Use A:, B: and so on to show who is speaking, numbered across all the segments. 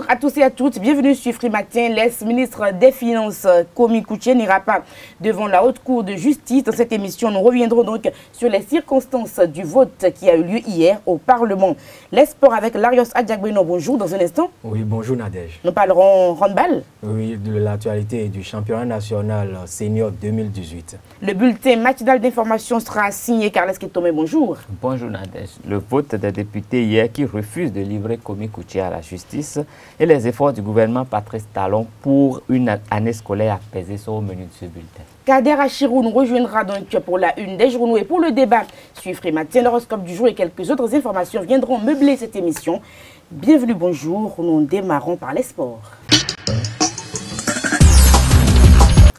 A: à tous et à toutes, bienvenue sur Free Matin. L'ex-ministre des Finances, Komi Koutié, n'ira pas devant la Haute Cour de justice. Dans cette émission, nous reviendrons donc sur les circonstances du vote qui a eu lieu hier au Parlement. Les sports avec Larios Adjagbeno, bonjour dans un instant.
B: Oui, bonjour Nadège.
A: Nous parlerons handball.
B: Oui, de l'actualité du championnat national senior 2018.
A: Le bulletin matinal d'information sera signé Carles Ketomé, bonjour.
C: Bonjour Nadège. Le vote des députés hier qui refuse de livrer Komi Koutié à la justice et les efforts du gouvernement Patrice Talon pour une année scolaire apaisée sont au menu de ce bulletin.
A: Kader Achirou nous rejoindra donc pour la une des journaux et pour le débat sur Free Matin. L'horoscope du jour et quelques autres informations viendront meubler cette émission. Bienvenue, bonjour. Nous démarrons par les sports.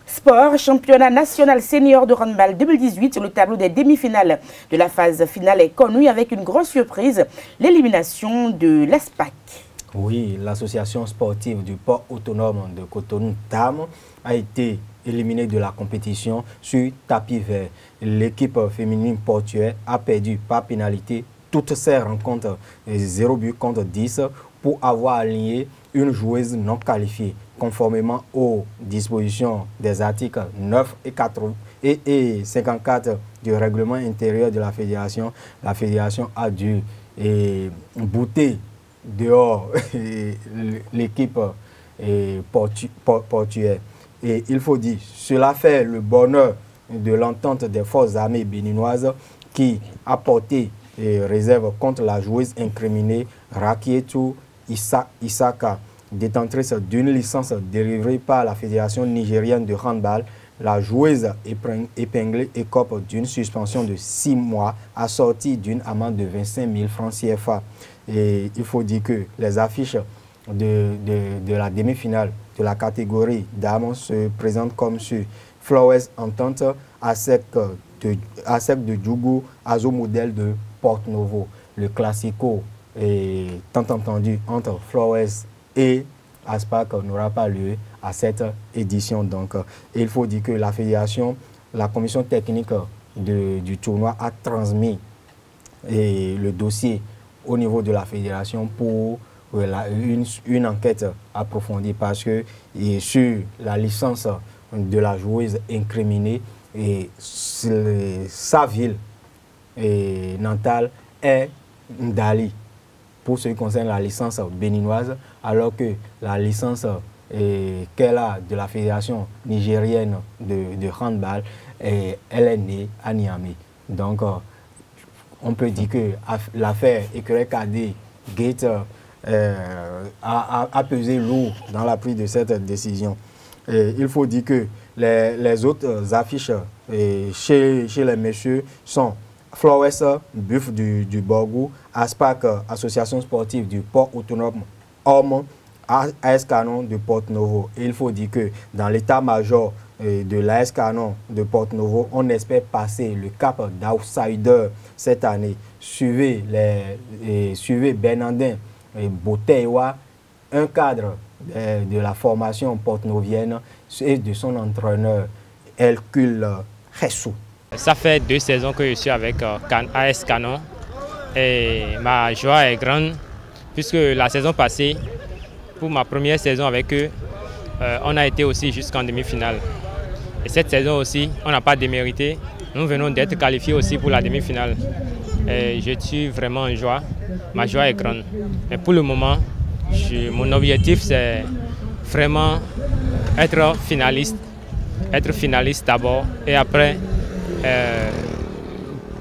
A: Sport, championnat national senior de handball 2018. Le tableau des demi-finales de la phase finale est connu avec une grosse surprise, l'élimination de l'ASPAC.
B: Oui, l'association sportive du port autonome de Cotonou, TAM, a été éliminée de la compétition sur tapis vert. L'équipe féminine portuaire a perdu par pénalité toutes ses rencontres 0 but contre 10 pour avoir aligné une joueuse non qualifiée. Conformément aux dispositions des articles 9 et 54 du règlement intérieur de la fédération a dû bouter dehors l'équipe portuaire. Et il faut dire, cela fait le bonheur de l'entente des forces armées béninoises qui a porté réserve contre la joueuse incriminée Rakietou Isaka, détentrice d'une licence délivrée par la Fédération nigérienne de handball. La joueuse épinglée écope d'une suspension de 6 mois assortie d'une amende de 25 000 francs CFA. Et il faut dire que les affiches de la demi-finale de la catégorie dames se présentent comme sur Flowers Entente, ASEC de Djougou, Azo Modèle de Porto Novo. Le classico est tant entendu entre Flowers et ASPAC n'aura pas lieu à cette édition. Donc, il faut dire que la fédération, la commission technique du tournoi a transmis le dossier au niveau de la fédération pour une enquête approfondie parce que sur la licence de la joueuse incriminée, sa ville natale est Ndali pour ce qui concerne la licence béninoise, alors que la licence qu'elle a de la fédération nigérienne de handball, elle est née à Niamey. Donc, on peut dire que l'affaire Écureuil-Cadet Gate a pesé lourd dans la prise de cette décision. Et il faut dire que les autres affiches chez les messieurs sont Flowers, Buff du Borgou, ASPAC, Association sportive du port autonome Homme, AS Canon de Porto Novo. Et il faut dire que dans l'état-major de l'AS Canon de Porto Novo, on espère passer le cap d'outsider cette année. Suivez Bernardin Botewa, un cadre de la formation porto-novienne et de son entraîneur Hercule Ressou.
D: Ça fait 2 saisons que je suis avec AS Canon et ma joie est grande puisque la saison passée, pour ma première saison avec eux, on a été aussi jusqu'en demi-finale. Et cette saison aussi, on n'a pas démérité. Nous venons d'être qualifiés aussi pour la demi-finale. Et je suis vraiment en joie. Ma joie est grande. Mais pour le moment, mon objectif c'est vraiment être finaliste d'abord et après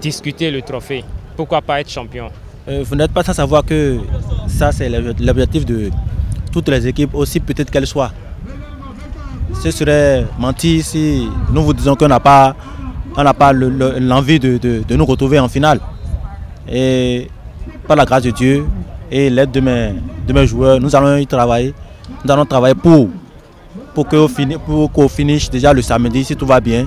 D: discuter le trophée. Pourquoi pas être champion?
E: Vous n'êtes pas sans savoir que ça c'est l'objectif de toutes les équipes, aussi peut-être qu'elles soient. Ce serait mentir si nous vous disons qu'on n'a pas l'envie de nous retrouver en finale. Et par la grâce de Dieu et l'aide de mes joueurs, nous allons y travailler. Nous allons travailler pour qu'au finish déjà le samedi, si tout va bien,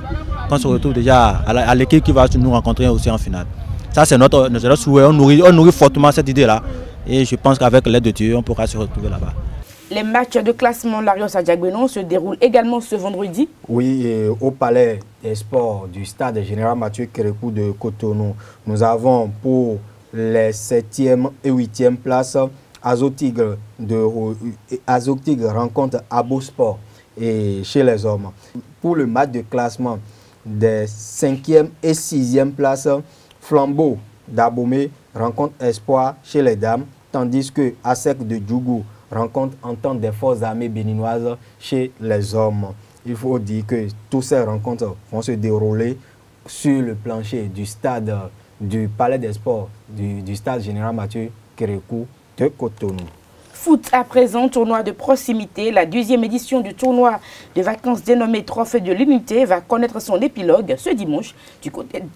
E: qu'on se retrouve déjà à l'équipe qui va nous rencontrer aussi en finale. Ça c'est notre souhait, on nourrit fortement cette idée-là. Et je pense qu'avec l'aide de Dieu, on pourra se retrouver là-bas.
A: Les matchs de classement Larios Adjagbeno se déroulent également ce vendredi.
B: Oui, au Palais des Sports du stade Général Mathieu Kérékou de Cotonou. Nous avons pour les 7e et 8e places Azotigre rencontre Abo Sport et chez les hommes. Pour le match de classement des 5e et 6e places, Flambeau d'Abomey rencontre Espoir chez les dames, tandis que ASEC de Djougou rencontre Entente des forces armées béninoises chez les hommes. Il faut dire que toutes ces rencontres vont se dérouler sur le plancher du stade du Palais des Sports, du stade Général Mathieu Kérékou de Cotonou.
A: Foot à présent, tournoi de proximité. La 2e édition du tournoi de vacances dénommé Trophée de l'Unité va connaître son épilogue ce dimanche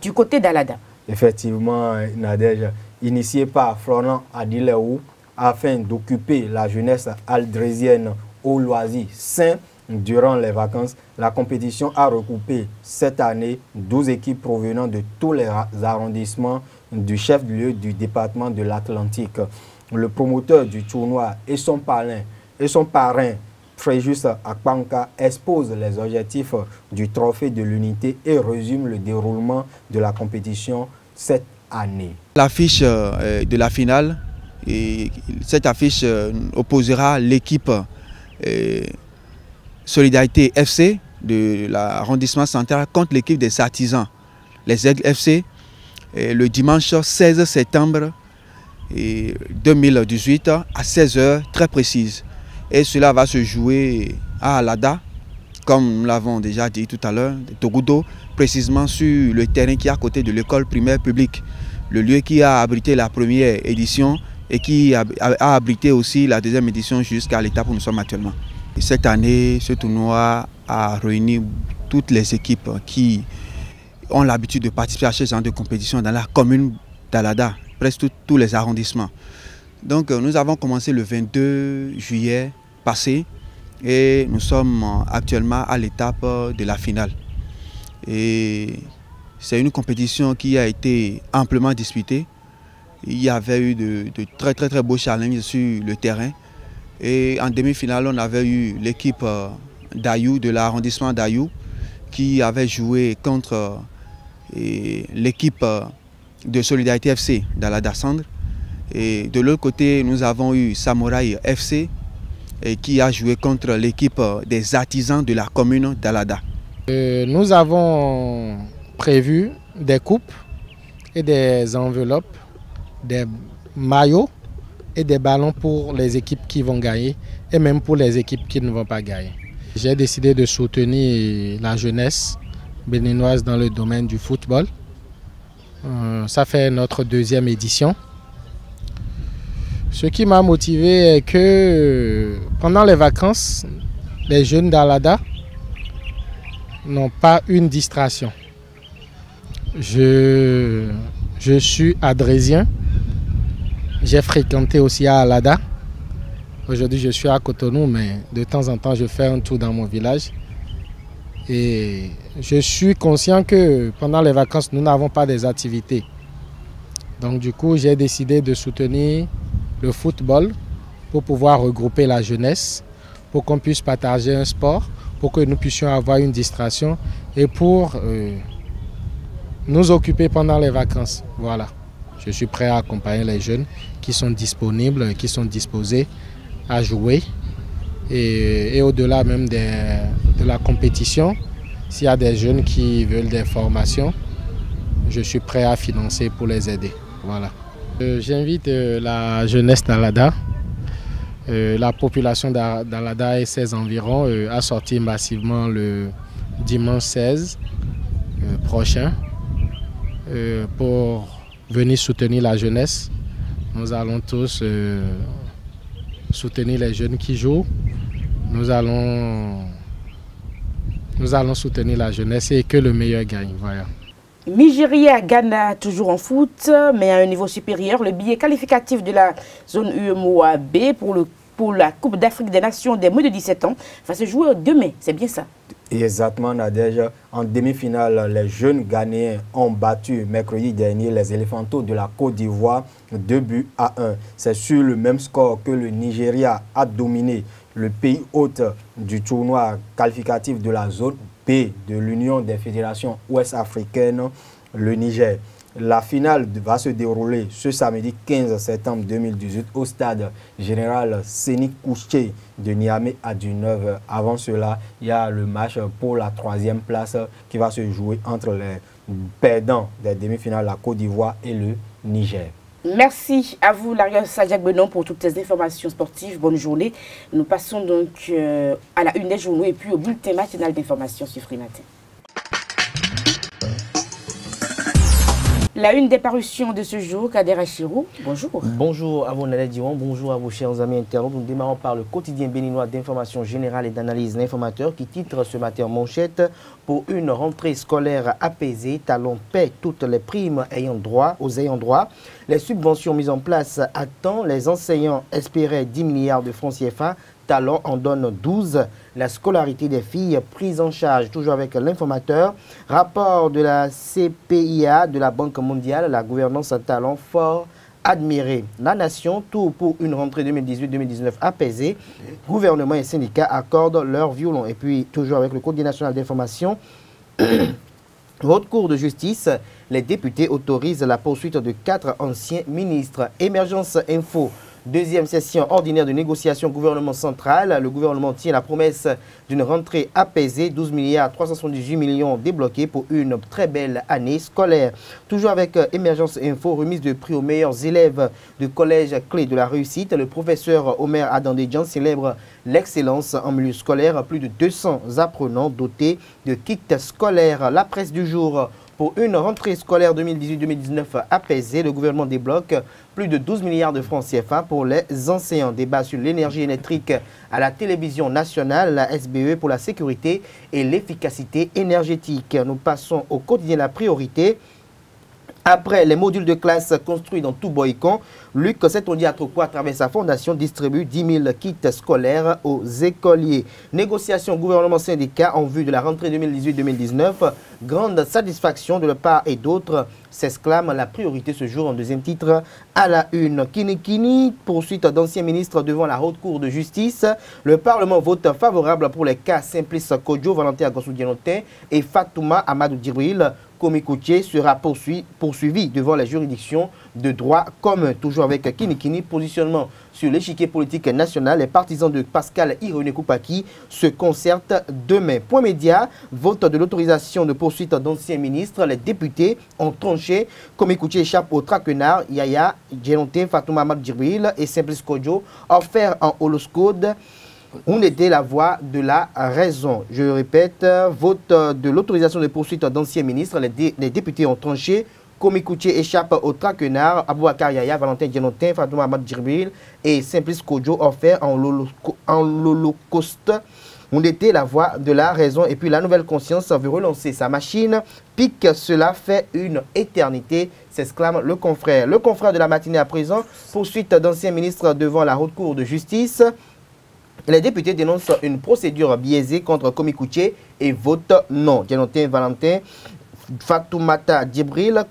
A: du côté d'Alada.
B: Effectivement, Nadège, initié par Florent Adileou afin d'occuper la jeunesse aldrésienne au loisir sain durant les vacances, la compétition a recoupé cette année 12 équipes provenant de tous les arrondissements du chef-lieu du département de l'Atlantique. Le promoteur du tournoi et son parrain, Fréjus Akpanka, expose les objectifs du Trophée de l'Unité et résume le déroulement de la compétition cette année.
F: L'affiche de la finale, et cette affiche opposera l'équipe Solidarité FC de l'arrondissement central contre l'équipe des artisans, les Aigles FC, le dimanche 16 septembre 2018 à 16h très précise. Et cela va se jouer à Alada, comme nous l'avons déjà dit tout à l'heure, de Togoudou, précisément sur le terrain qui est à côté de l'école primaire publique, le lieu qui a abrité la première édition et qui a abrité aussi la 2e édition jusqu'à l'étape où nous sommes actuellement. Et cette année, ce tournoi a réuni toutes les équipes qui ont l'habitude de participer à ce genre de compétition dans la commune d'Alada, presque tous les arrondissements. Donc nous avons commencé le 22 juillet passé et nous sommes actuellement à l'étape de la finale. Et c'est une compétition qui a été amplement disputée. Il y avait eu de très beaux challenges sur le terrain. Et en demi-finale, on avait eu l'équipe d'Ayou, de l'arrondissement d'Ayou, qui avait joué contre l'équipe de Solidarité FC d'Alada Sandre. Et de l'autre côté, nous avons eu Samouraï FC qui a joué contre l'équipe des artisans de la commune d'Alada.
G: Nous avons prévu des coupes et des enveloppes, des maillots et des ballons pour les équipes qui vont gagner et même pour les équipes qui ne vont pas gagner. J'ai décidé de soutenir la jeunesse béninoise dans le domaine du football. Ça fait notre 2e édition. Ce qui m'a motivé est que pendant les vacances, les jeunes d'Alada n'ont pas une distraction. Je suis adrésien. J'ai fréquenté aussi à Alada. Aujourd'hui, je suis à Cotonou, mais de temps en temps, je fais un tour dans mon village. Et je suis conscient que pendant les vacances, nous n'avons pas des activités. Donc du coup, j'ai décidé de soutenir le football pour pouvoir regrouper la jeunesse, pour qu'on puisse partager un sport, pour que nous puissions avoir une distraction et pour nous occuper pendant les vacances. Voilà. Je suis prêt à accompagner les jeunes qui sont disponibles, qui sont disposés à jouer. Et au-delà même de la compétition, s'il y a des jeunes qui veulent des formations, je suis prêt à financer pour les aider. Voilà. J'invite la jeunesse d'Alada, la population d'Alada et ses environs à sortir massivement le dimanche 16 prochain pour venir soutenir la jeunesse. Nous allons tous soutenir les jeunes qui jouent. Nous allons soutenir la jeunesse et que le meilleur gagne. Voilà.
A: Nigeria, Ghana, toujours en foot, mais à un niveau supérieur. Le billet qualificatif de la zone UEMOA B pour la Coupe d'Afrique des Nations des moins de 17 ans va se jouer demain. C'est bien ça?
B: Exactement, Nadège. En demi-finale, les jeunes Ghanéens ont battu mercredi dernier les Éléphantaux de la Côte d'Ivoire 2-1. C'est sur le même score que le Nigeria a dominé le pays hôte du tournoi qualificatif de la zone B de l'Union des fédérations ouest-africaines, le Niger. La finale va se dérouler ce samedi 15 septembre 2018 au stade général Séni Kouché de Niamey à 19h. Avant cela, il y a le match pour la 3e place qui va se jouer entre les perdants des demi-finales, la Côte d'Ivoire et le Niger.
A: Merci à vous, Larios Sadjak Benon, pour toutes ces informations sportives. Bonne journée. Nous passons donc à la une des journaux et puis au bulletin matinal d'information sur Free Matin. La une des parutions de ce jour, Kader Achirou, bonjour.
H: Bonjour à vous, Nalet Diwan, bonjour à vos chers amis internautes. Nous démarrons par le quotidien béninois d'information générale et d'analyse l'informateur qui titre ce matin en manchette: pour une rentrée scolaire apaisée, Talon paie toutes les primes aux ayants droit. Les subventions mises en place à temps, les enseignants espéraient 10 milliards de francs CFA. Talon en donne 12. La scolarité des filles prise en charge, toujours avec l'informateur. Rapport de la CPIA de la Banque mondiale, la gouvernance à Talon fort admirée. La nation, tout pour une rentrée 2018-2019 apaisée. Gouvernement et syndicats accordent leur violon. Et puis, toujours avec le Code national d'information, Haute Cour de justice, les députés autorisent la poursuite de 4 anciens ministres. Émergence Info. Deuxième session ordinaire de négociation gouvernement central. Le gouvernement tient la promesse d'une rentrée apaisée. 12 milliards 378 millions débloqués pour une très belle année scolaire. Toujours avec Émergence Info, remise de prix aux meilleurs élèves du collège clé de la réussite. Le professeur Omer Adandedjan célèbre l'excellence en milieu scolaire. Plus de 200 apprenants dotés de kits scolaires. La presse du jour. Pour une rentrée scolaire 2018-2019 apaisée, le gouvernement débloque plus de 12 milliards de francs CFA pour les enseignants. Débat sur l'énergie électrique à la télévision nationale, la SBE pour la sécurité et l'efficacité énergétique. Nous passons au quotidien La Priorité. Après les modules de classe construits dans tout Boycon, Luc Setondiatroko, à travers sa fondation, distribue 10 000 kits scolaires aux écoliers. Négociation gouvernement-syndicat en vue de la rentrée 2018-2019. Grande satisfaction de la part et d'autres, s'exclame La Priorité ce jour en deuxième titre à la une. Kini, poursuite d'anciens ministres devant la Haute Cour de justice. Le Parlement vote favorable pour les cas Simplice Kodjo, Valentin Agossou-Dianotin et Fatouma Amadou Djibril. Komikoutié sera poursuivi devant les juridictions de droit commun. Toujours avec Kini, positionnement sur l'échiquier politique national. Les partisans de Pascal Irénée Koupaki se concertent demain. Point média, vote de l'autorisation de poursuite d'anciens ministres. Les députés ont tranché. Komikoutié échappe au traquenard. Yaya, Djenonté, Fatouma Amadou Djibril et Simplice Kodjo, offert en holoscode. On était la voie de la raison. Je répète, vote de l'autorisation de poursuite d'anciens ministres. Les députés ont tranché. Komikoutié échappe au traquenard. Abouakar Yaya, Valentin Djenotin, Fatouma Amadou Djibril et Simplice Kodjo offert en l'holocauste. On était la voie de la raison. Et puis la nouvelle conscience veut relancer sa machine. Pique, cela fait une éternité, s'exclame le confrère. Le confrère de la matinée à présent, poursuite d'anciens ministres devant la Haute Cour de justice. Les députés dénoncent une procédure biaisée contre Komikoutié et votent non. Djenotin Valentin, Fatoumata Djibril,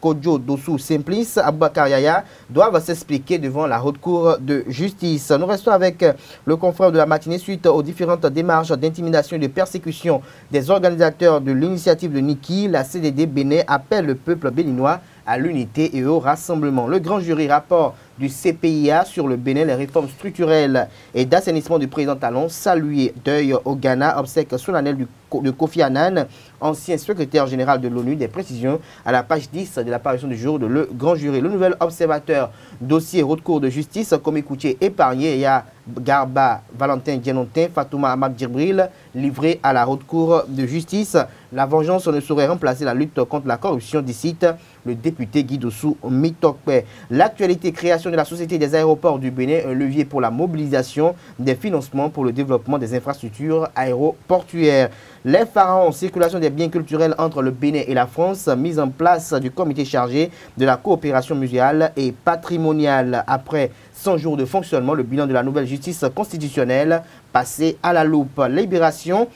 H: Kodjo Dossou Simplice, Abouakar Yaya doivent s'expliquer devant la Haute Cour de justice. Nous restons avec le confrère de la matinée suite aux différentes démarches d'intimidation et de persécution des organisateurs de l'initiative de Niki. La CDD Bénin appelle le peuple béninois à l'unité et au rassemblement. Le grand jury rapport du CPIA sur le Bénin, les réformes structurelles et d'assainissement du président Talon, salué deuil au Ghana, obsèque solennel de Kofi Annan, ancien secrétaire général de l'ONU, des précisions à la page 10 de l'apparition du jour de le grand jury. Le nouvel observateur, dossier Haute Cour de justice, Komikoutié épargné, il y a Garba, Valentin Djenotin, Fatouma Amadou Djibril, livré à la Haute Cour de justice. La vengeance ne saurait remplacer la lutte contre la corruption, d'ici le député Guy Dossou Mitokpe. L'actualité, création de la Société des aéroports du Bénin, un levier pour la mobilisation des financements pour le développement des infrastructures aéroportuaires. Les pharaons, circulation des biens culturels entre le Bénin et la France, mise en place du comité chargé de la coopération muséale et patrimoniale. Après 100 jours de fonctionnement, le bilan de la nouvelle justice constitutionnelle passé à la loupe. Libération.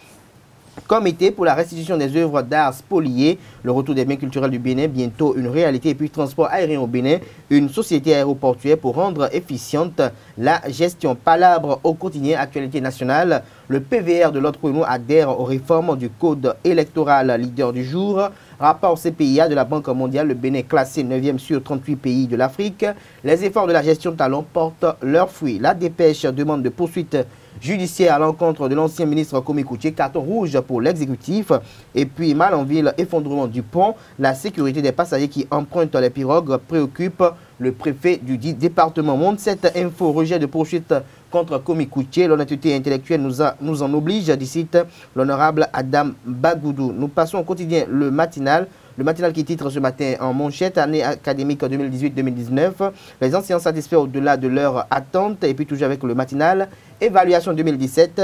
H: Comité pour la restitution des œuvres d'art spoliées, le retour des biens culturels du Bénin, bientôt une réalité, et puis transport aérien au Bénin, une société aéroportuaire pour rendre efficiente la gestion. Palabre au quotidien Actualité nationale, le PVR de l'autre nous adhère aux réformes du code électoral. Leader du jour, rapport CPIA de la Banque mondiale, le Bénin classé 9e sur 38 pays de l'Afrique. Les efforts de la gestion de talent portent leurs fruits. La dépêche demande de poursuite judiciaire à l'encontre de l'ancien ministre Komi Koutié, carton rouge pour l'exécutif. Et puis Malanville, effondrement du pont, la sécurité des passagers qui empruntent les pirogues préoccupe le préfet du dit département. Montre cette info, rejet de poursuite contre Komi Koutié. L'honnêteté intellectuelle nous en oblige, d'ici l'honorable Adam Bagoudou. Nous passons au quotidien le matinal. Le matinal qui titre ce matin en manchette, année académique 2018-2019. Les anciens satisfaits au-delà de leurs attentes. Et puis toujours avec le matinal, évaluation 2017,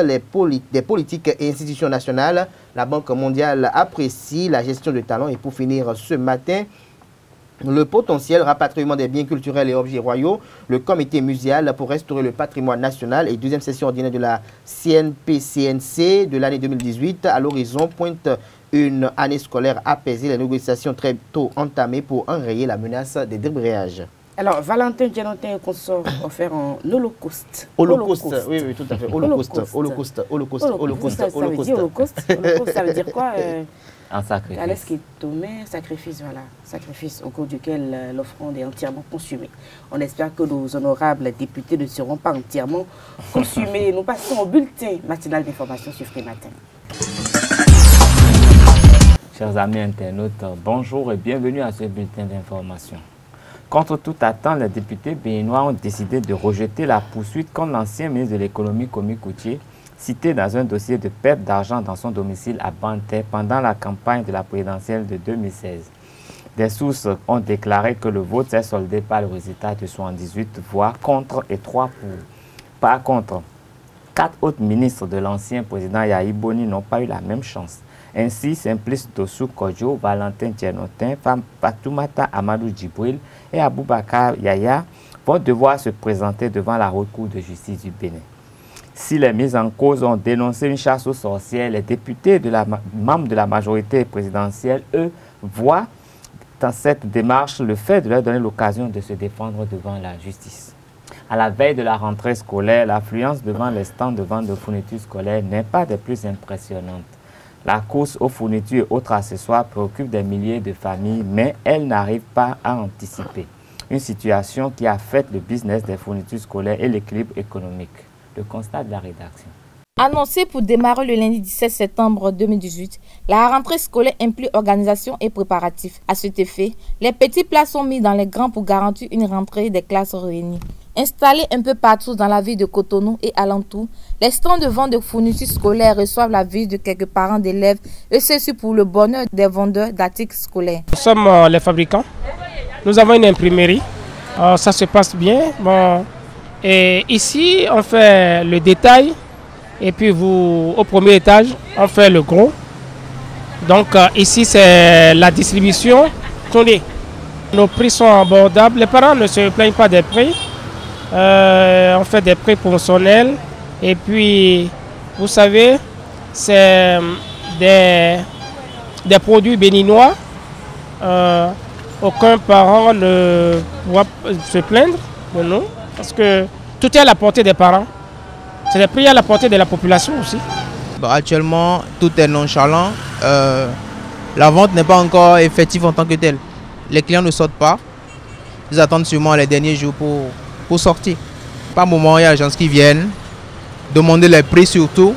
H: des politiques et institutions nationales. La Banque mondiale apprécie la gestion de talents. Et pour finir ce matin, le potentiel rapatriement des biens culturels et objets royaux, le comité muséal pour restaurer le patrimoine national et deuxième session ordinaire de la CNPCNC de l'année 2018 à l'horizon pointe une année scolaire apaisée, les négociations très tôt entamées pour enrayer la menace des débrayages.
A: Alors, Valentin Dianotin consort offert en holocauste.
H: Holocauste, oui, tout à fait. Holocauste.
A: Ça veut dire quoi
C: Un sacrifice.
A: Sacrifice, voilà. Sacrifice au cours duquel l'offrande est entièrement consumée. On espère que nos honorables députés ne seront pas entièrement consumés. Nous passons au bulletin matinal d'information sur Free Matin.
C: Chers amis internautes, bonjour et bienvenue à ce bulletin d'information. Contre toute attente, les députés béninois ont décidé de rejeter la poursuite contre l'ancien ministre de l'économie Komi Koutié, cité dans un dossier de perte d'argent dans son domicile à Banté pendant la campagne de la présidentielle de 2016. Des sources ont déclaré que le vote s'est soldé par le résultat de 78 voix contre et 3 pour. Par contre, 4 autres ministres de l'ancien président Yahi Boni n'ont pas eu la même chance. Ainsi, Simplice Dossou Kodjo, Valentin Dianotin, Fatoumata Amadou Djibril et Aboubakar Yaya vont devoir se présenter devant la Haute Cour de justice du Bénin. Si les mises en cause ont dénoncé une chasse aux sorcières, les députés membres de la majorité présidentielle, eux, voient dans cette démarche le fait de leur donner l'occasion de se défendre devant la justice. À la veille de la rentrée scolaire, l'affluence devant les stands de vente de fournitures scolaires n'est pas des plus impressionnantes. La course aux fournitures et autres accessoires préoccupe des milliers de familles, mais elle n'arrive pas à anticiper. Une situation qui affecte le business des fournitures scolaires et l'équilibre économique. Le constat de la rédaction.
I: Annoncé pour démarrer le lundi 17 septembre 2018, la rentrée scolaire implique organisation et préparatifs. À cet effet, les petits plats sont mis dans les grands pour garantir une rentrée des classes réunies. Installés un peu partout dans la ville de Cotonou et alentour, les stands de vente de fournitures scolaires reçoivent la visite de quelques parents d'élèves et ceci pour le bonheur des vendeurs d'articles scolaires.
J: Nous sommes les fabricants. Nous avons une imprimerie. Ça se passe bien. Bon. Et ici, on fait le détail. Et puis au premier étage, on fait le gros. Donc ici, c'est la distribution. Attendez, nos prix sont abordables. Les parents ne se plaignent pas des prix. On fait des prix promotionnels. Et puis, vous savez, c'est des produits béninois. Aucun parent ne pourra se plaindre de nous. Parce que tout est à la portée des parents. C'est des prix à la portée de la population aussi.
K: Bon, actuellement, tout est nonchalant. La vente n'est pas encore effective en tant que telle. Les clients ne sortent pas. Ils attendent sûrement les derniers jours pour sortir. Par moment, il y a des gens qui viennent demander les prix surtout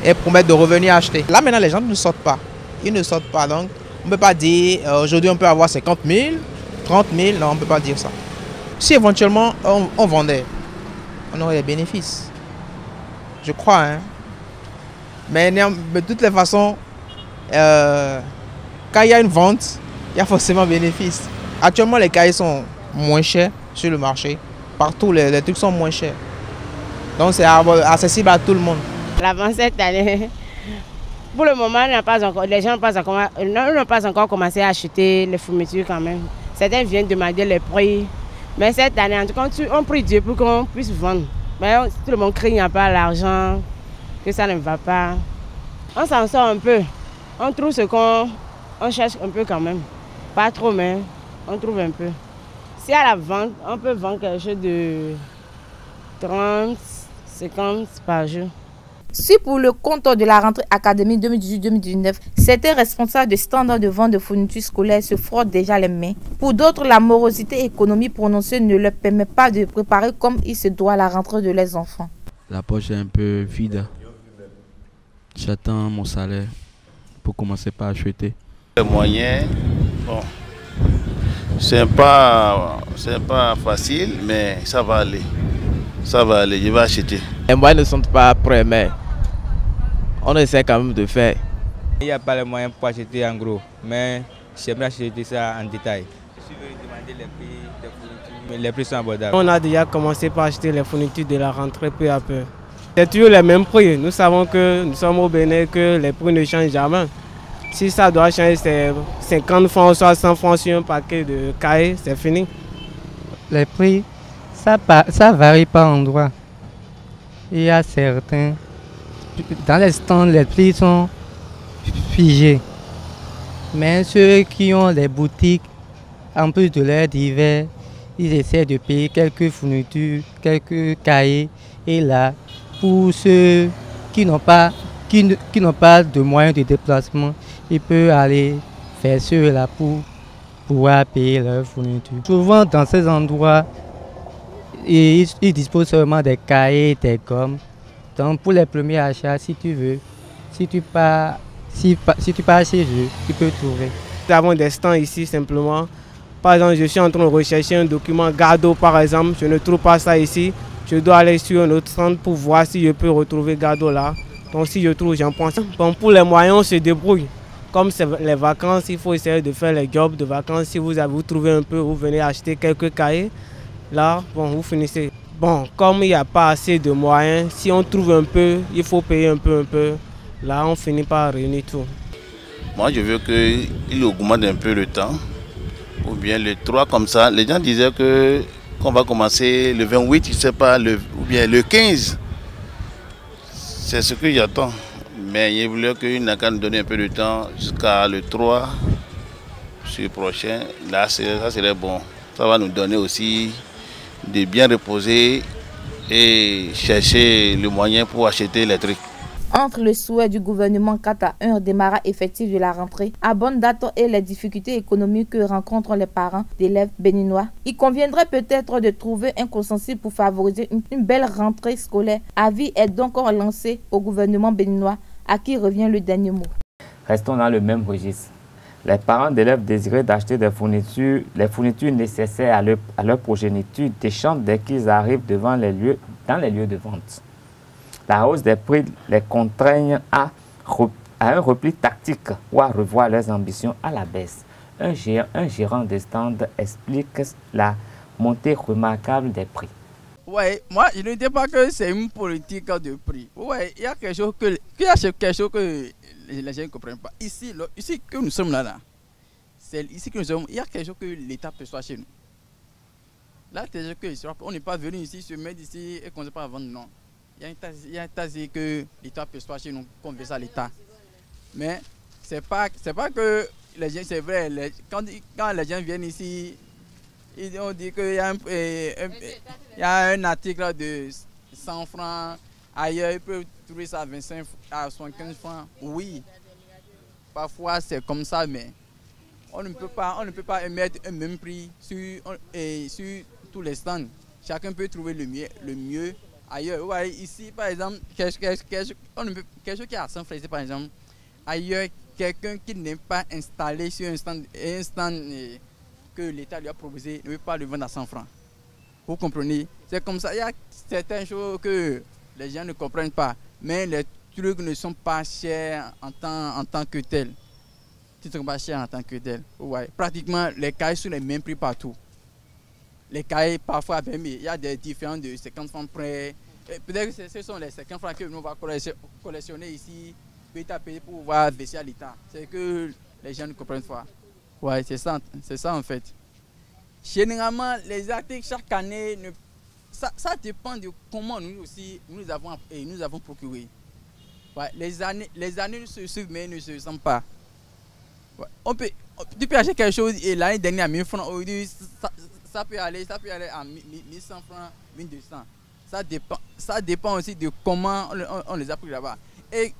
K: et promettent de revenir acheter. Là maintenant, les gens ne sortent pas. Ils ne sortent pas. Donc, on ne peut pas dire aujourd'hui on peut avoir 50 000, 30 000. Non, on ne peut pas dire ça. Si éventuellement on vendait, on aurait des bénéfices. Je crois, hein. Mais de toutes les façons, quand il y a une vente, il y a forcément bénéfice. Actuellement, les cahiers sont moins chers sur le marché. Partout, les trucs sont moins chers. Donc, c'est accessible à tout le monde.
L: L'avant cette année, pour le moment, les gens n'ont pas encore commencé à acheter les fournitures quand même. Certains viennent demander les prix. Mais cette année, en tout cas, on prie Dieu pour qu'on puisse vendre. Mais tout le monde crie, il n'y a pas l'argent, que ça ne va pas. On s'en sort un peu. On trouve ce qu'on cherche un peu quand même. Pas trop, mais on trouve un peu. Si à la vente, on peut vendre quelque chose de 30, 50 par jour.
I: Si pour le compte de la rentrée académique 2018-2019, certains responsables de standards de vente de fournitures scolaires se frottent déjà les mains, pour d'autres, la morosité économique prononcée ne leur permet pas de préparer comme il se doit la rentrée de leurs enfants.
M: La poche est un peu vide. J'attends mon salaire pour commencer par acheter.
N: Les moyens, bon, c'est pas facile, mais ça va aller. Ça va aller, je vais acheter.
K: Les moyens ne sont pas prêts, mais on essaie quand même de faire.
O: Il n'y a pas les moyens pour acheter en gros, mais j'aimerais acheter ça en détail. Si vous demandez les prix des fournitures, les prix sont abordables.
J: On a déjà commencé par acheter les fournitures de la rentrée peu à peu. C'est toujours les mêmes prix. Nous savons que nous sommes au Bénin, que les prix ne changent jamais. Si ça doit changer, c'est 50 francs ou 100 francs sur un paquet de cahiers, c'est fini.
P: Les prix, ça varie par endroit. Il y a certains. Dans les stands, les prix sont figés. Mais ceux qui ont les boutiques, en plus de l'air d'hiver, ils essaient de payer quelques fournitures, quelques cahiers. Et là, pour ceux qui n'ont pas de moyens de déplacement, ils peuvent aller faire cela pour pouvoir payer leurs fournitures. Souvent, dans ces endroits, ils disposent seulement des cahiers, des gommes. Donc, pour les premiers achats, si tu veux, si tu pars chez eux, tu peux trouver.
J: Nous avons des stands ici simplement. Par exemple, je suis en train de rechercher un document Gado, par exemple. Je ne trouve pas ça ici. Je dois aller sur un autre stand pour voir si je peux retrouver Gado là. Donc si je trouve, j'en prends. Bon, pour les moyens, on se débrouille. Comme c'est les vacances, il faut essayer de faire les jobs de vacances. Si vous trouvez un peu, vous venez acheter quelques cahiers. Là, bon, vous finissez. Bon, comme il n'y a pas assez de moyens, si on trouve un peu, il faut payer un peu. Là, on finit par réunir tout.
N: Moi, je veux qu'il augmente un peu le temps. Ou bien le 3 comme ça. Les gens disaient qu'on va commencer le 28, je ne sais pas, ou bien le 15. C'est ce que j'attends. Mais il voulait qu'il n'a qu'à nous donner un peu de temps jusqu'à le 3, sur le prochain. Là, ça serait bon. Ça va nous donner aussi de bien reposer et chercher le moyen pour acheter les trucs.
I: Entre le souhait du gouvernement quant à un démarrage effectif de la rentrée, à bonne date et les difficultés économiques que rencontrent les parents d'élèves béninois, il conviendrait peut-être de trouver un consensus pour favoriser une belle rentrée scolaire. Avis est donc lancé au gouvernement béninois, à qui revient le dernier mot.
C: Restons dans le même registre. Les parents d'élèves désirent d'acheter les fournitures nécessaires à leur progéniture déchantent dès qu'ils arrivent dans les lieux de vente. La hausse des prix les contraignent à un repli tactique ou à revoir leurs ambitions à la baisse. Un gérant de stand explique la montée remarquable des prix.
Q: Oui, moi je ne dis pas que c'est une politique de prix. Oui, il y a quelque chose que les gens ne comprennent pas. Ici que nous sommes là, c'est ici que nous sommes, il y a quelque chose que l'État perçoit chez nous. Là, on n'est pas venu ici se mettre ici et qu'on ne sait pas vendre, non. Il y a un tas que l'État perçoit chez nous, qu'on veut ça à l'État. Mais c'est pas que les gens, c'est vrai, quand les gens viennent ici, on dit qu'il y a un article de 100 francs, ailleurs ils peuvent trouver ça à 25 à 75 francs. Oui, parfois c'est comme ça, mais on ne peut pas émettre un même prix sur tous les stands. Chacun peut trouver le mieux. Ailleurs, ouais, ici par exemple, quelque chose qui est à 100 francs, par exemple, ailleurs, quelqu'un qui n'est pas installé sur un stand que l'État lui a proposé ne peut pas le vendre à 100 francs. Vous comprenez? C'est comme ça, il y a certaines choses que les gens ne comprennent pas, mais les trucs ne sont pas chers en tant que tels. Ils ne sont pas chers en tant que tels. Ouais. Pratiquement, les cahiers sont les mêmes prix partout. Les cahiers, parfois, il y a des différences de 50 francs près. Peut-être que ce sont les 50 francs que nous on va collectionner ici, petit à petit pour pouvoir baisser à l'État. C'est que les gens ne comprennent pas. Ouais, c'est ça en fait. Généralement, les articles chaque année, ça dépend de comment nous avons procuré. Ouais, les années se suivent mais ne se ressemblent pas. Ouais. Tu peux acheter quelque chose et l'année dernière à 1000 francs, aujourd'hui ça peut aller à 1100 francs, 1200. Ça dépend aussi de comment on les a pris là-bas. Et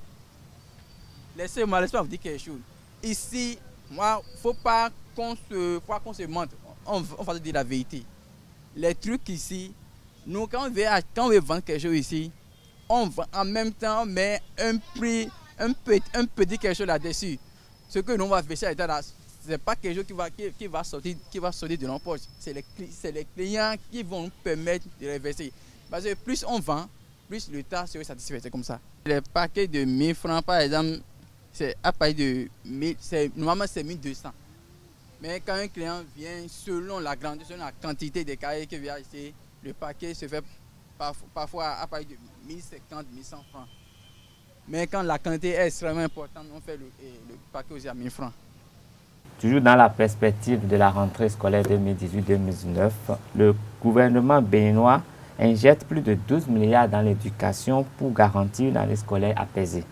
Q: laissez-moi vous dire quelque chose. Ici, moi, faut pas qu'on se mente. On va dire la vérité. Les trucs ici, nous quand on veut vendre quelque chose ici, on vend en même temps, mais un prix, un petit quelque chose là-dessus. Ce que nous on va verser à l'État là, c'est pas quelque chose qui va sortir de nos poches. C'est les clients qui vont nous permettre de les verser. Parce que plus on vend, plus l'État serait satisfait. C'est comme ça. Les paquets de 1000 francs, par exemple, c'est à partir de 1000, normalement c'est 1200. Mais quand un client vient, selon la grandeur, selon la quantité de cahiers qu'il vient acheter, le paquet se fait parfois à partir de 1050, 1100 francs. Mais quand la quantité est extrêmement importante, on fait le paquet aussi à 1000 francs.
C: Toujours dans la perspective de la rentrée scolaire 2018-2019, le gouvernement béninois injecte plus de 12 milliards dans l'éducation pour garantir une année scolaire apaisée.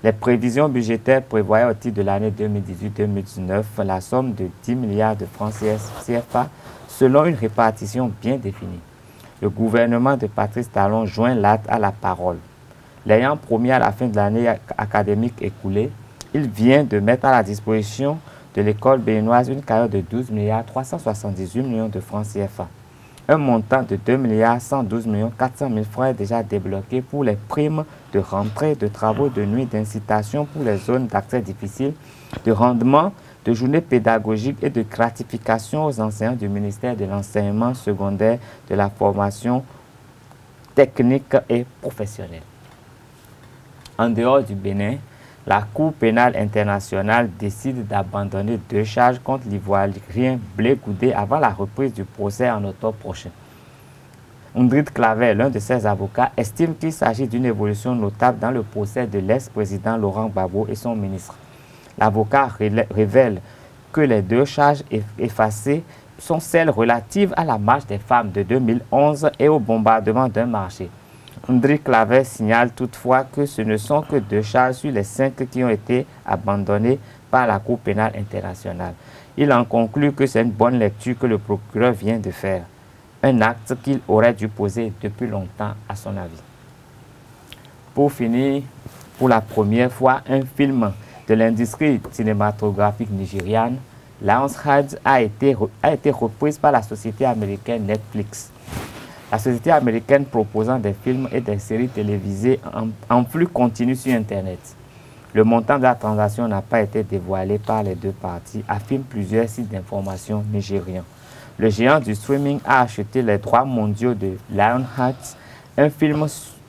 C: Les prévisions budgétaires prévoyaient au titre de l'année 2018-2019 la somme de 10 milliards de francs CFA selon une répartition bien définie. Le gouvernement de Patrice Talon joint l'acte à la parole. L'ayant promis à la fin de l'année académique écoulée, il vient de mettre à la disposition de l'école béninoise une carrière de 12 milliards 378 millions de francs CFA. Un montant de 2 milliards 112 millions 400 000 francs est déjà débloqué pour les primes de rentrée, de travaux de nuit, d'incitation pour les zones d'accès difficiles, de rendement, de journées pédagogiques et de gratification aux enseignants du ministère de l'enseignement secondaire, de la formation technique et professionnelle. En dehors du Bénin, la Cour pénale internationale décide d'abandonner 2 charges contre l'ivoirien Blé Goudé avant la reprise du procès en octobre prochain. Ndrid Claver, l'un de ses avocats, estime qu'il s'agit d'une évolution notable dans le procès de l'ex-président Laurent Gbagbo et son ministre. L'avocat révèle que les 2 charges effacées sont celles relatives à la marche des femmes de 2011 et au bombardement d'un marché. Ndrid Claver signale toutefois que ce ne sont que 2 charges sur les 5 qui ont été abandonnées par la Cour pénale internationale. Il en conclut que c'est une bonne lecture que le procureur vient de faire, un acte qu'il aurait dû poser depuis longtemps à son avis. Pour finir, pour la première fois, un film de l'industrie cinématographique nigériane, Lionheart a été reprise par la société américaine Netflix. La société américaine proposant des films et des séries télévisées en flux continu sur Internet. Le montant de la transaction n'a pas été dévoilé par les 2 parties, affirment plusieurs sites d'information nigériens. Le géant du streaming a acheté les droits mondiaux de Lionheart, un film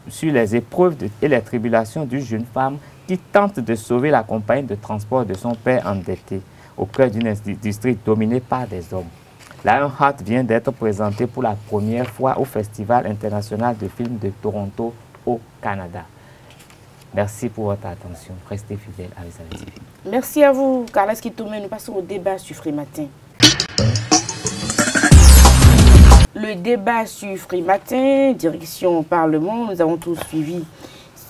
C: sur les épreuves et les tribulations d'une jeune femme qui tente de sauver la compagnie de transport de son père endetté au cœur d'une industrie dominée par des hommes. Lionheart vient d'être présenté pour la première fois au Festival international de films de Toronto au Canada. Merci pour votre attention. Restez fidèles à Vis-à-Vis TV.
A: Merci à vous, Carlos Kitoumé. Nous passons au débat sur Free Matin. Le débat sur Free Matin, direction Parlement, nous avons tous suivi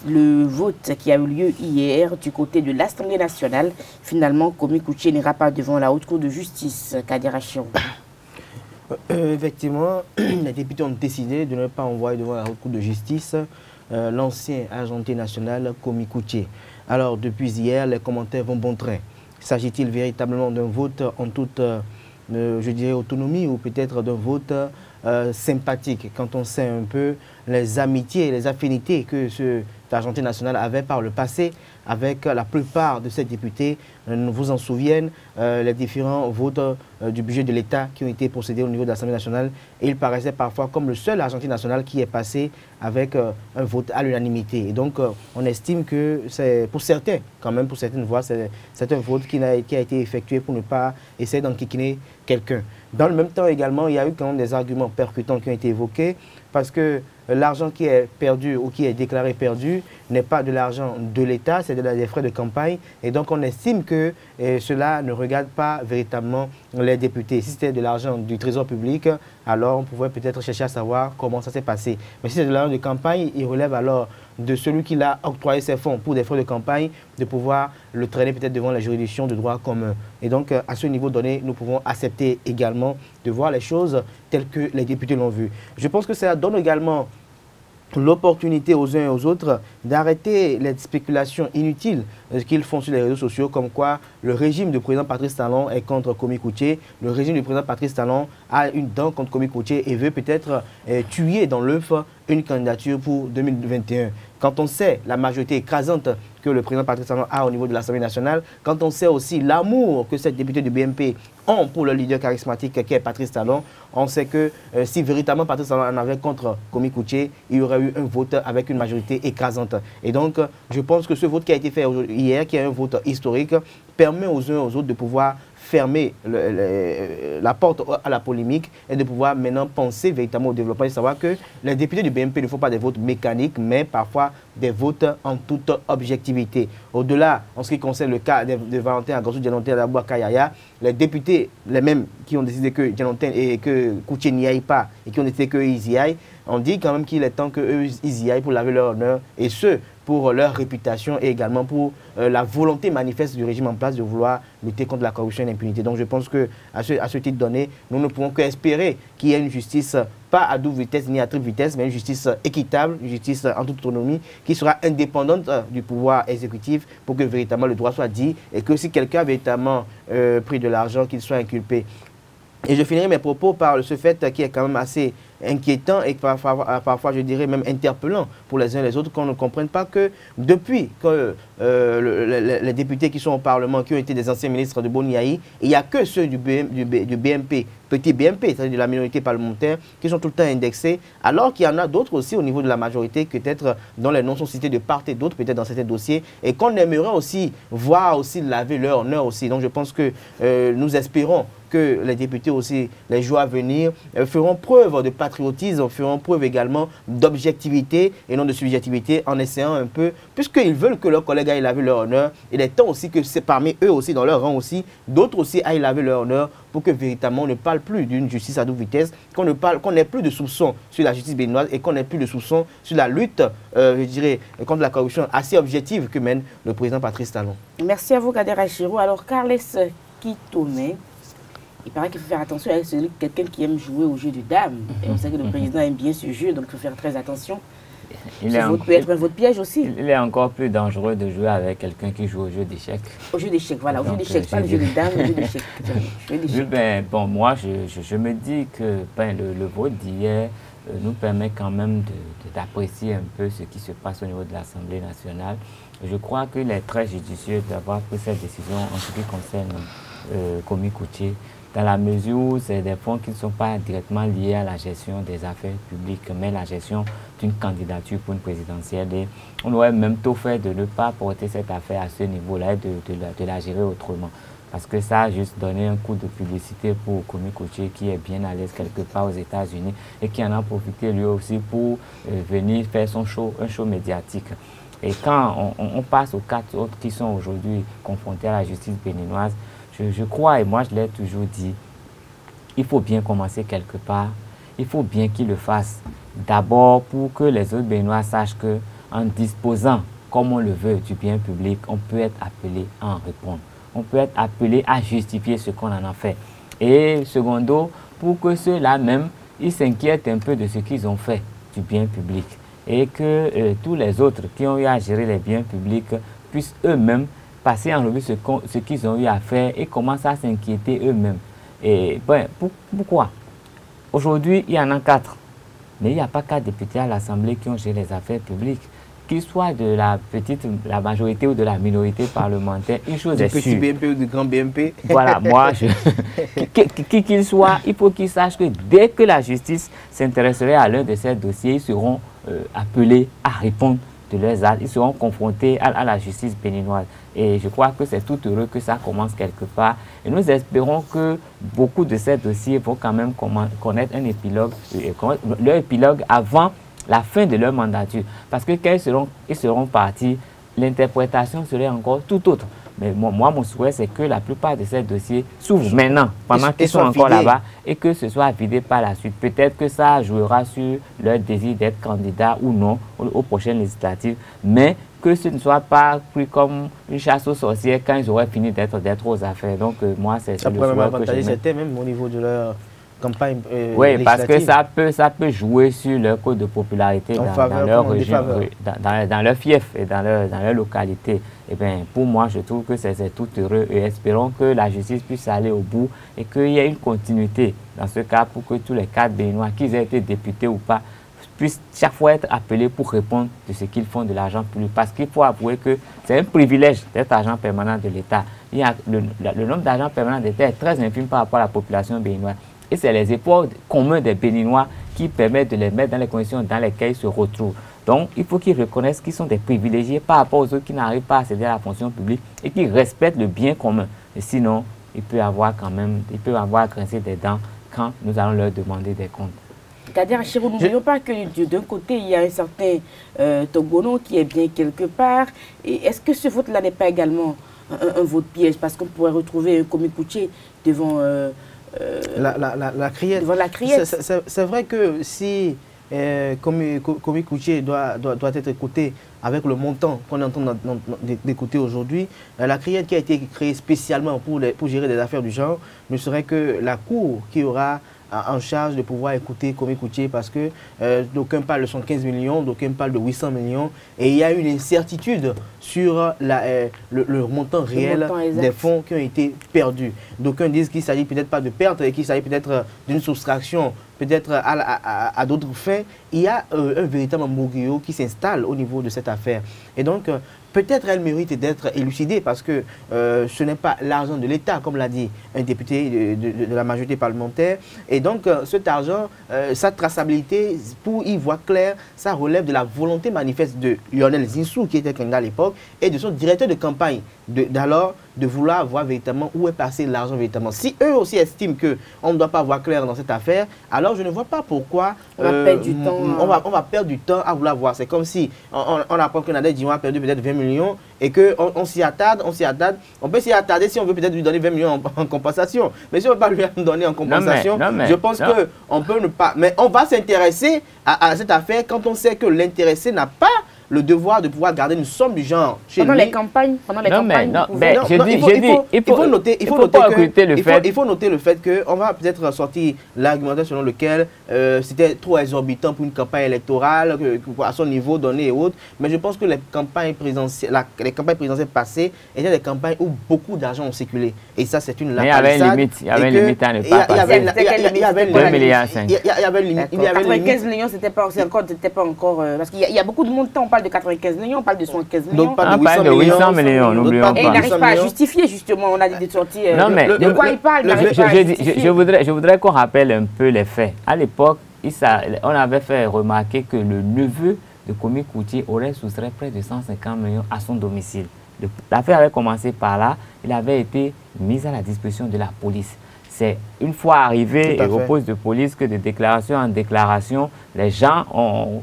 A: le vote qui a eu lieu hier du côté de l'Assemblée nationale. Finalement, Komi Kouché n'ira pas devant la Haute Cour de justice. Kader Achirou.
H: Effectivement, les députés ont décidé de ne pas envoyer devant la Haute Cour de justice l'ancien argentin national Komi Kouché. Alors, depuis hier, les commentaires vont bon train. S'agit-il véritablement d'un vote en toute, je dirais, autonomie ou peut-être d'un vote sympathique quand on sait un peu les amitiés et les affinités que cet argentin national avait par le passé avec la plupart de ses députés. Nous vous en souviennent, les différents votes du budget de l'État qui ont été procédés au niveau de l'Assemblée nationale. Et il paraissait parfois comme le seul argentin national qui est passé avec un vote à l'unanimité. Et donc, on estime que c'est pour certains, quand même pour certaines voix, c'est un vote qui a été effectué pour ne pas essayer d'enquiquiner quelqu'un. Dans le même temps également, il y a eu quand même des arguments percutants qui ont été évoqués parce que l'argent qui est perdu ou qui est déclaré perdu n'est pas de l'argent de l'État, c'est c'est des frais de campagne. Et donc, on estime que cela ne regarde pas véritablement les députés. Si c'était de l'argent du trésor public, alors on pouvait peut-être chercher à savoir comment ça s'est passé. Mais si c'est de l'argent de campagne, il relève alors de celui qui a octroyé ses fonds pour des frais de campagne, de pouvoir le traîner peut-être devant la juridiction de droit commun. Et donc, à ce niveau donné, nous pouvons accepter également de voir les choses telles que les députés l'ont vu. Je pense que ça donne également l'opportunité aux uns et aux autres d'arrêter les spéculations inutiles qu'ils font sur les réseaux sociaux, comme quoi le régime du président Patrice Talon est contre Komi Koutié, le régime du président Patrice Talon a une dent contre Komi Koutié et veut peut-être tuer dans l'œuf une candidature pour 2021. Quand on sait la majorité écrasante que le président Patrice Talon a au niveau de l'Assemblée nationale, quand on sait aussi l'amour que ces députés du BMP ont pour le leader charismatique qui est Patrice Talon, on sait que si véritablement Patrice Talon en avait contre Komi Koutié, il y aurait eu un vote avec une majorité écrasante. Et donc, je pense que ce vote qui a été fait hier, qui est un vote historique, permet aux uns et aux autres de pouvoir fermer la porte à la polémique et de pouvoir maintenant penser véritablement au développement et savoir que les députés du BMP ne font pas des votes mécaniques, mais parfois des votes en toute objectivité. Au-delà, en ce qui concerne le cas de Valentin Agassou, Djanontin et Abouaka Yaya, les députés, les mêmes qui ont décidé que Djanontin et que Koutié n'y aillent pas et qui ont décidé qu'ils y aillent, on dit quand même qu'il est temps qu'eux y aillent pour laver leur honneur et ce, pour leur réputation et également pour la volonté manifeste du régime en place de vouloir lutter contre la corruption et l'impunité. Donc je pense qu'à ce titre donné, nous ne pouvons qu'espérer qu'il y ait une justice, pas à double vitesse ni à triple vitesse, mais une justice équitable, une justice en toute autonomie, qui sera indépendante du pouvoir exécutif pour que véritablement le droit soit dit et que si quelqu'un a véritablement pris de l'argent, qu'il soit inculpé. Et je finirai mes propos par ce fait qui est quand même assez inquiétant et parfois je dirais même interpellant pour les uns et les autres, qu'on ne comprenne pas que depuis que les députés qui sont au Parlement, qui ont été des anciens ministres de Boniaï, il n'y a que ceux du BMP, petit BMP, c'est-à-dire de la minorité parlementaire, qui sont tout le temps indexés, alors qu'il y en a d'autres aussi au niveau de la majorité, peut-être dont les noms sont cités de part et d'autre, peut-être dans certains dossiers, et qu'on aimerait aussi voir aussi laver leur honneur aussi. Donc je pense que nous espérons que les députés aussi, les jours à venir, feront preuve de patriotisme, feront preuve également d'objectivité et non de subjectivité en essayant un peu, puisqu'ils veulent que leurs collègues aillent laver leur honneur, il est temps aussi que c'est parmi eux aussi, dans leur rang aussi, d'autres aussi aillent laver leur honneur pour que véritablement on ne parle plus d'une justice à double vitesse, qu'on n'ait plus de soupçons sur la justice béninoise et qu'on n'ait plus de soupçons sur la lutte, je dirais, contre la corruption assez objective que mène le président Patrice Talon.
A: Merci à vous, Kader Achirou. Alors, Carles Kitone, il paraît qu'il faut faire attention à quelqu'un qui aime jouer au jeu de dames. Et on sait que le président aime bien ce jeu, donc il faut faire très attention. Ça peut être un vote piège aussi.
C: Il est encore plus dangereux de jouer avec quelqu'un qui joue au jeu d'échecs.
A: Au jeu d'échecs, voilà, au jeu d'échecs, pas le jeu de dames, le jeu d'échecs.
C: Bon, moi, je me dis que le vote d'hier nous permet quand même d'apprécier un peu ce qui se passe au niveau de l'Assemblée nationale. Je crois qu'il est très judicieux d'avoir pris cette décision en ce qui concerne Komi Koutié, dans la mesure où c'est des fonds qui ne sont pas directement liés à la gestion des affaires publiques, mais la gestion d'une candidature pour une présidentielle. Et on aurait même tout fait de ne pas porter cette affaire à ce niveau-là et de la gérer autrement. Parce que ça a juste donné un coup de publicité pour Komi Koutié qui est bien à l'aise quelque part aux États-Unis et qui en a profité lui aussi pour venir faire son show, un show médiatique. Et quand on passe aux 4 autres qui sont aujourd'hui confrontés à la justice béninoise, je crois, et moi je l'ai toujours dit, il faut bien commencer quelque part, il faut bien qu'ils le fassent. D'abord pour que les autres Béninois sachent qu'en disposant, comme on le veut, du bien public, on peut être appelé à en répondre. On peut être appelé à justifier ce qu'on en a fait. Et secondo, pour que ceux-là même, ils s'inquiètent un peu de ce qu'ils ont fait du bien public. Et que tous les autres qui ont eu à gérer les biens publics puissent eux-mêmes passer en revue ce qu'ils ont eu à faire et commencer à s'inquiéter eux-mêmes. Et ben, pourquoi? Aujourd'hui, il y en a 4. Mais il n'y a pas 4 députés à l'Assemblée qui ont géré les affaires publiques. Qu'ils soient de la majorité ou de la minorité parlementaire, une chose est sûre.
H: Du petit BMP ou du grand BMP.
C: Voilà, moi, qui qu'ils soient, il faut qu'ils sachent que dès que la justice s'intéresserait à l'un de ces dossiers, ils seront appelés à répondre de leurs actes. Ils seront confrontés à la justice béninoise. Et je crois que c'est tout heureux que ça commence quelque part. Et nous espérons que beaucoup de ces dossiers vont quand même connaître un épilogue, leur épilogue avant la fin de leur mandature. Parce que quand ils seront partis, l'interprétation serait encore tout autre. Mais moi, mon souhait, c'est que la plupart de ces dossiers s'ouvrent maintenant, pendant qu'ils sont encore là-bas, et que ce soit vidé par la suite. Peut-être que ça jouera sur leur désir d'être candidat ou non aux prochaines législatives, mais que ce ne soit pas pris comme une chasse aux sorcières quand ils auraient fini d'être aux affaires. Donc, moi, c'est le souhait que je
H: c'était même au niveau de leur campagne
C: oui, parce que ça peut jouer sur leur cote de popularité dans leur région, dans leur fief et dans leur localité. Et bien, pour moi, je trouve que c'est tout heureux et espérons que la justice puisse aller au bout et qu'il y ait une continuité dans ce cas pour que tous les cadres béninois, qu'ils aient été députés ou pas, puissent chaque fois être appelés pour répondre de ce qu'ils font de l'argent public. Parce qu'il faut avouer que c'est un privilège d'être agent permanent de l'État. Le nombre d'agents permanents de l'État est très infime par rapport à la population béninoise. Et c'est les efforts communs des Béninois qui permettent de les mettre dans les conditions dans lesquelles ils se retrouvent. Donc, il faut qu'ils reconnaissent qu'ils sont des privilégiés par rapport aux autres qui n'arrivent pas à accéder à la fonction publique et qui respectent le bien commun. Et sinon, il peut avoir grincé des dents quand nous allons leur demander des comptes.
A: Kader Achirou, n'oublions pas que d'un côté, il y a un certain Togono qui est bien quelque part. Et est-ce que ce vote-là n'est pas également un vote piège? Parce qu'on pourrait retrouver un Komi Kouché devant...
H: la criette.
A: Devant la criette.
H: C'est vrai que si Komi Kouché doit être écouté avec le montant qu'on est en train d'écouter aujourd'hui, la criette qui a été créée spécialement pour gérer des affaires du genre ne serait que la cour qui aura en charge de pouvoir écouter Komi Kouché, parce que d'aucuns parlent de 75 millions, d'aucuns parlent de 800 millions, et il y a une incertitude sur le montant réel des fonds qui ont été perdus. D'aucuns disent qu'il ne s'agit peut-être pas de perte, et qu'il s'agit peut-être d'une soustraction, peut-être à d'autres fins. Il y a un véritable embourguillot qui s'installe au niveau de cette affaire. Et donc, peut-être elle mérite d'être élucidée, parce que ce n'est pas l'argent de l'État, comme l'a dit un député de la majorité parlementaire. Et donc, cet argent, sa traçabilité, pour y voir clair, ça relève de la volonté manifeste de Lionel Zinsou, qui était candidat à l'époque, et de son directeur de campagne d'alors, de vouloir voir véritablement où est passé l'argent véritablement. Si eux aussi estiment qu'on ne doit pas voir clair dans cette affaire, alors je ne vois pas pourquoi on va perdre du temps à vouloir voir. C'est comme si on apprend que Nadège Diwan a perdu peut-être 20 millions et qu'on s'y attarde, on peut s'y attarder si on veut peut-être lui donner 20 millions en compensation. Mais si on ne veut pas lui donner en compensation, je pense qu'on peut ne pas. Mais on va s'intéresser à cette affaire quand on sait que l'intéressé n'a pas le devoir de pouvoir garder une somme du genre chez lui.
A: Les campagnes, pendant les campagnes.
H: Il faut noter le fait qu'on va peut-être sortir l'argumentaire selon lequel c'était trop exorbitant pour une campagne électorale, à son niveau donné et autres. Mais je pense que les campagnes présidentielles passées étaient des campagnes où beaucoup d'argent ont circulé. Et ça, c'est une lapalissade.
C: Il y avait une limite à ne pas passer.
H: Il y avait
C: 2 milliards 5.
H: Il y avait une limite.
A: 95 millions, c'était pas encore... Parce qu'il y a beaucoup de montant. On parle de 95 millions, on parle de 75 millions.
C: On parle de 800 millions, n'oublions pas.
A: Et il n'arrive pas à justifier, justement. On a des sorties.
C: Non, mais
A: de quoi il parle,
C: je voudrais qu'on rappelle un peu les faits. À l'époque, on avait fait remarquer que le neveu de Komi Kouché aurait soustrait près de 150 millions à son domicile. L'affaire avait commencé par là. Il avait été mis à la disposition de la police. C'est une fois arrivé au poste de police que de déclaration en déclaration, les gens ont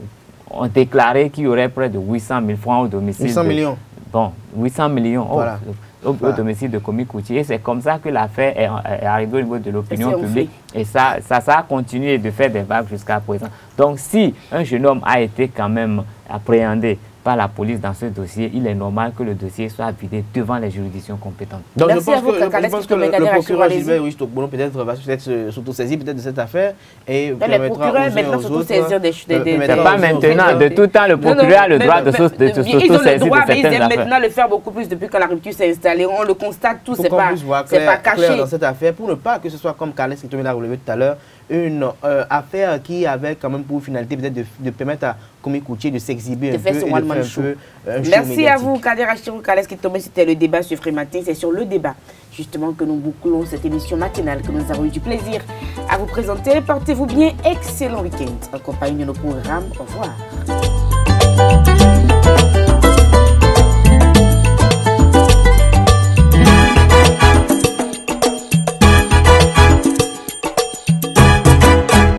C: déclaré qu'il y aurait près de 800 000 francs au domicile.
H: 800 millions.
C: Bon, 800 millions
H: voilà.
C: au domicile de Komi Kouché. Et c'est comme ça que l'affaire est arrivée au niveau de l'opinion publique. Et ça a continué de faire des vagues jusqu'à présent. Donc, si un jeune homme a été quand même appréhendé par la police dans ce dossier, il est normal que le dossier soit vidé devant les juridictions compétentes.
H: Donc je pense que le procureur Gilbert Ruiz Tokbono va s'autosaisir peut-être de cette affaire et permettra maintenant s'autosaisir
C: c'est pas maintenant, de tout temps le procureur a le droit de s'autosaisir de certaines affaires.
A: Ils aiment maintenant le faire beaucoup plus depuis que la rupture s'est installée. On le constate tout, c'est pas caché.
H: Dans cette affaire, pour ne pas que ce soit comme Carles qui l'a relevé tout à l'heure, une affaire qui avait quand même pour finalité peut-être de permettre à Komi Kouché de s'exhiber un peu et de faire un peu
A: merci à vous, Kader Achirou Carles qui tombait, c'était le débat sur Free Matin. C'est sur le débat justement que nous bouclons cette émission matinale que nous avons eu du plaisir à vous présenter. Portez-vous bien, excellent week-end en compagnie de nos programmes. Au revoir.